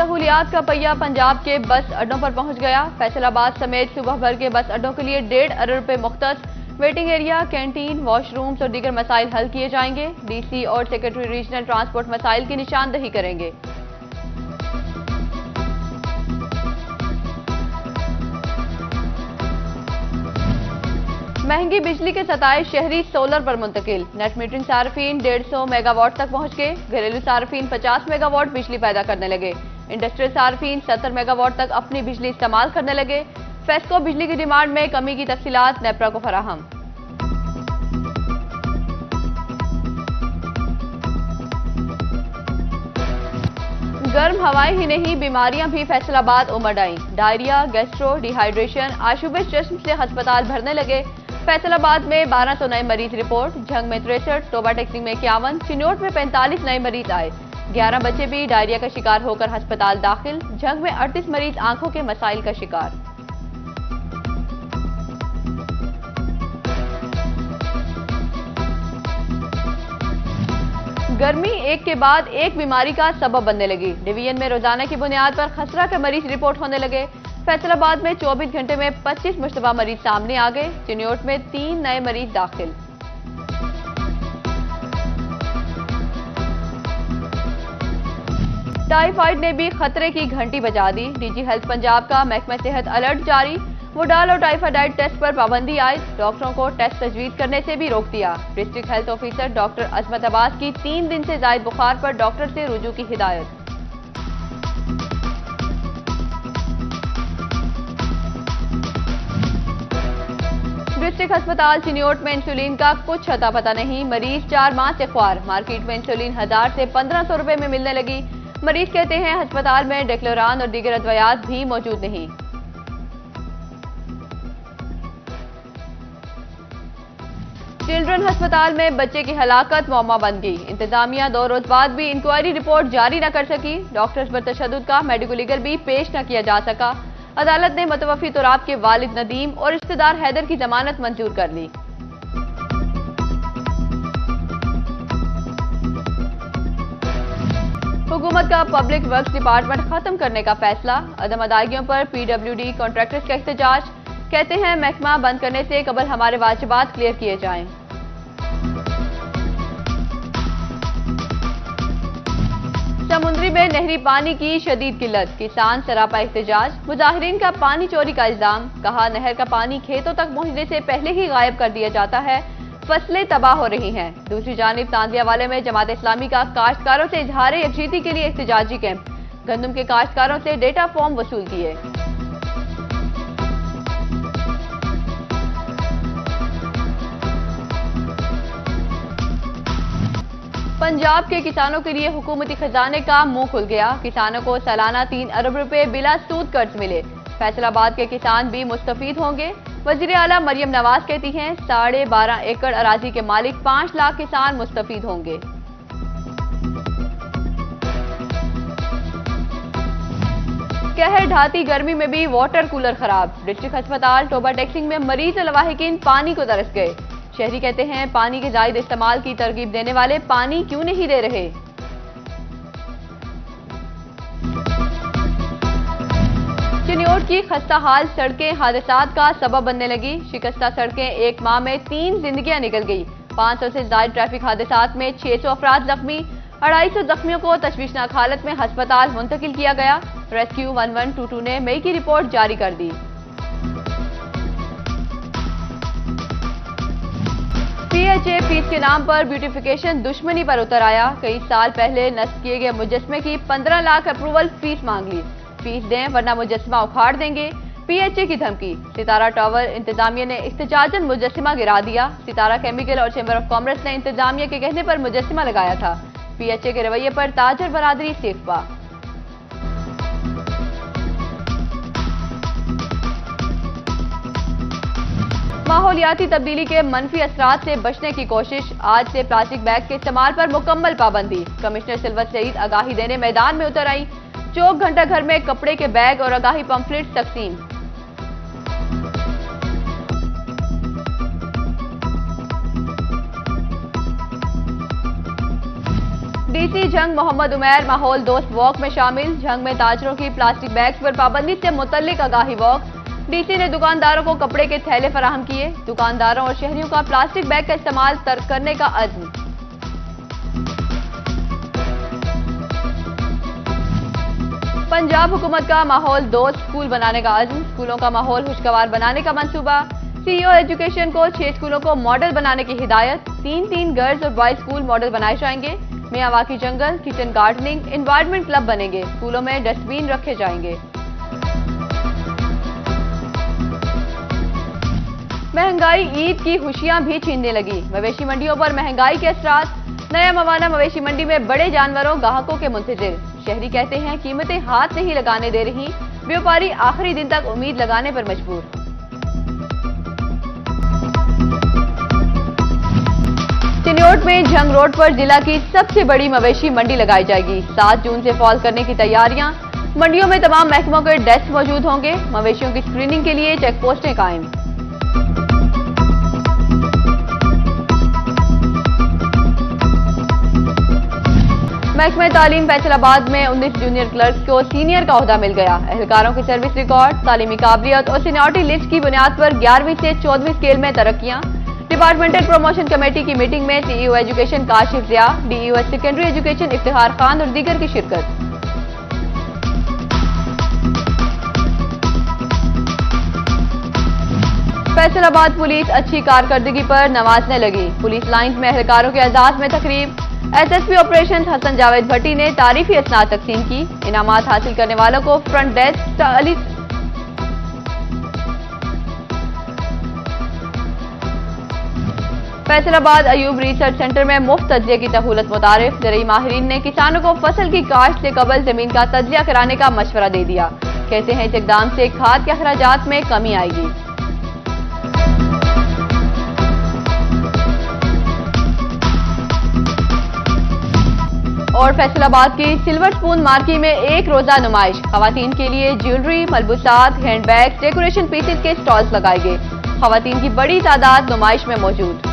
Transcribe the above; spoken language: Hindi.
सहूलियात का पहिया पंजाब के बस अड्डों पर पहुंच गया। फैसलाबाद समेत सुबह भर के बस अड्डों के लिए 1.5 अरब रुपए मुख्तस। वेटिंग एरिया, कैंटीन, वॉशरूम्स और दीगर मसाइल हल किए जाएंगे। डीसी और सेक्रेटरी रीजनल ट्रांसपोर्ट मसाइल की निशानदही करेंगे। महंगी बिजली के सताए शहरी सोलर पर मुंतकिल। नेट मीटरिंग सार्फिन 150 मेगावाट तक पहुंच गए। घरेलू सार्फिन 50 मेगावाट बिजली पैदा करने लगे। इंडस्ट्रियल सार्फिन 70 मेगावाट तक अपनी बिजली इस्तेमाल करने लगे। फेस्को बिजली की डिमांड में कमी की तफसीलात नेपरा को फराहम। गर्म हवाएं ही नहीं, बीमारियां भी फैसलाबाद उमड़ आईं। डायरिया, गैस्ट्रो, डिहाइड्रेशन, आशुबे चश्म से अस्पताल भरने लगे। फैसलाबाद में 1200 नए मरीज रिपोर्ट। झंग में 63, टोबा टेक्सिंग में 51, चिन्योट में 45 नए मरीज आए। 11 बच्चे भी डायरिया का शिकार होकर अस्पताल दाखिल। झंग में 38 मरीज आंखों के मसाइल का शिकार। गर्मी एक के बाद एक बीमारी का सबब बनने लगी। डिवीजन में रोजाना की बुनियाद पर खसरा के मरीज रिपोर्ट होने लगे। फैसलाबाद में 24 घंटे में 25 मुश्तबा मरीज सामने आ गए। चिन्योट में 3 नए मरीज दाखिल। टाइफाइड ने भी खतरे की घंटी बजा दी। डीजी हेल्थ पंजाब का महकमा सेहत अलर्ट जारी। वुडाल और टाइफाइड टेस्ट पर पाबंदी आयद। डॉक्टरों को टेस्ट तजवीज करने से भी रोक दिया। डिस्ट्रिक्ट हेल्थ ऑफिसर डॉक्टर अजमत अब्बास की 3 दिन से जायद बुखार पर डॉक्टर से रुजू की हिदायत। डिस्ट्रिक्ट अस्पताल चिन्योट में इंसुलिन का कुछ अता पता नहीं। मरीज 4 माह से ख्वार। मार्केट में इंसुलिन 1000 से 1500 रुपए में मिलने लगी। मरीज कहते हैं अस्पताल में डेक्लोरान और दीगर अद्वियात भी मौजूद नहीं। चिल्ड्रन अस्पताल में बच्चे की हलाकत मौमा बन गई। इंतजामिया 2 रोज बाद भी इंक्वायरी रिपोर्ट जारी न कर सकी। डॉक्टर्स पर तशद्दुद का मेडिको लीगल भी पेश न किया जा सका। अदालत ने मुतवफ़ी तुराब के वालिद नदीम और रिश्तेदार हैदर की जमानत मंजूर कर ली। हुकूमत का पब्लिक वर्क्स डिपार्टमेंट खत्म करने का फैसला। अदम अदायगियों पर PWD कॉन्ट्रैक्टर्स का एहतजाज। कहते हैं महकमा बंद करने से कबल हमारे वाजिबात क्लियर किए जाएं। समुद्री में नहरी पानी की शदीद किल्लत। किसान सरापा एहतजाज। मुजाहिरीन का पानी चोरी का इल्जाम। कहा नहर का पानी खेतों तक पहुंचने से पहले ही गायब कर दिया जाता है। फसलें तबाह हो रही हैं। दूसरी जानिब तांदियावाले में जमात इस्लामी का काश्तकारों से इजहार यकजहती के लिए एहतजाजी कैंप। गंदम के काश्तकारों से डेटा फॉर्म वसूल किए। पंजाब के किसानों के लिए हुकूमती खजाने का मुंह खुल गया। किसानों को सालाना 3 अरब रुपए बिला सूद कर्ज मिले। फैसलाबाद के किसान भी मुस्तफीद होंगे। वजीर आला मरियम नवाज कहती हैं 12.5 एकड़ अराजी के मालिक 5 लाख किसान मुस्तफीद होंगे। कहर ढाती गर्मी में भी वाटर कूलर खराब। डिस्ट्रिक्ट अस्पताल टोबा टेक्सिंग में मरीज और लवाहिकीन पानी को तरस गए। शहरी कहते हैं पानी के जायद इस्तेमाल की तरगीब देने वाले पानी क्यों नहीं दे रहे। चिन्योट की खस्ता हाल सड़कें हादसात का सबब बनने लगी। शिकस्ता सड़कें एक माह में 3 जिंदगियां निकल गई। 500 से ज्यादा ट्रैफिक हादसात में 600 अफराद जख्मी। 250 जख्मियों को तशवीशनाक हालत में अस्पताल मुंतकिल किया गया। रेस्क्यू 1122 ने मई की रिपोर्ट जारी कर दी। PHA फीस के नाम पर ब्यूटिफिकेशन दुश्मनी पर उतर आया। कई साल पहले नस्ब किए गए मुजस्मे की 15 लाख अप्रूवल फीस मांग ली। फीस दें वरना मुजस्मा उखाड़ देंगे। PHA की धमकी। सितारा टावर इंतजामिया ने इख्तिजाजन मुजस्मा गिरा दिया। सितारा केमिकल और चैम्बर ऑफ कॉमर्स ने इंतजामिया के कहने पर मुजस्मा लगाया था। PHA के रवैये पर ताजर बरादरी सेफा। माहौलियाती तब्दीली के मनफी असरात से बचने की कोशिश। आज से प्लास्टिक बैग के इस्तेमाल पर मुकम्मल पाबंदी। कमिश्नर सिल्वर सईद आगाही देने मैदान में उतर आई। 24 घंटा घर में कपड़े के बैग और आगाही पंफलेट तकसीम। डीसी झंग मोहम्मद उमैर माहौल दोस्त वॉक में शामिल। झंग में ताजरों की प्लास्टिक बैग्स पर पाबंदी से मुतल्लिक आगाही वॉक। डीसी ने दुकानदारों को कपड़े के थैले फराहम किए। दुकानदारों और शहरियों का प्लास्टिक बैग का इस्तेमाल तर्क करने का अज़्म। पंजाब हुकूमत का माहौल दोस्त स्कूल बनाने का अज़्म। स्कूलों का माहौल खुशगवार बनाने का मंसूबा। सीईओ एजुकेशन को 6 स्कूलों को मॉडल बनाने की हिदायत। 3 गर्ल्स और बॉयज स्कूल मॉडल बनाए जाएंगे। मियावाकी जंगल, किचन गार्डनिंग, एनवायरनमेंट क्लब बनेंगे। स्कूलों में डस्टबिन रखे जाएंगे। महंगाई ईद की खुशियां भी छीनने लगी। मवेशी मंडियों पर महंगाई के असरात। नया मवाना मवेशी मंडी में बड़े जानवरों ग्राहकों के मुंतजिर। शहरी कहते हैं कीमतें हाथ नहीं लगाने दे रही। व्यापारी आखिरी दिन तक उम्मीद लगाने पर मजबूर। चिन्योट में झंग रोड पर जिला की सबसे बड़ी मवेशी मंडी लगाई जाएगी। 7 जून से फॉल करने की तैयारियां। मंडियों में तमाम महकमों के डेस्क मौजूद होंगे। मवेशियों की स्क्रीनिंग के लिए चेक पोस्टें कायम। महकमे तालीम फैसलाबाद में 19 जूनियर क्लर्क को सीनियर का ओहदा मिल गया। एहलकारों की सर्विस रिकॉर्ड, तालीमी काबिलियत और सीनियरिटी लिस्ट की बुनियाद पर 11वीं से 14वीं स्केल में तरक्कियां। डिपार्टमेंटल प्रमोशन कमेटी की मीटिंग में CEO education Kashif Zia, DEO secondary education Iftikhar Khan और दीगर की शिरकत। फैसलाबाद पुलिस अच्छी कारकर्दगी पर नवाजने लगी। पुलिस लाइंस में एहलकारों के एजाज में तकरीब। एसएसपी ऑपरेशन हसन जावेद भट्टी ने तारीफी असनाद तकसीम की। इनामात हासिल करने वालों को front desk Faisalabad Ayub research centre में मुफ्त तज्जिए की सहूलत मुतारिफ। ज़रूरी माहिरीन ने किसानों को फसल की काश्त से कबल जमीन का तज्जिया कराने का मशवरा दे दिया। कहते हैं इस इकदाम से खाद के अखराजात में कमी आएगी। और फैसलाबाद की सिल्वर स्पून मार्की में एक रोजा नुमाइश। खवातीन के लिए ज्वेलरी, मलबूसात, हैंडबैग, डेकोरेशन पीसेस के स्टॉल्स लगाए गए। खवातीन की बड़ी तादाद नुमाइश में मौजूद।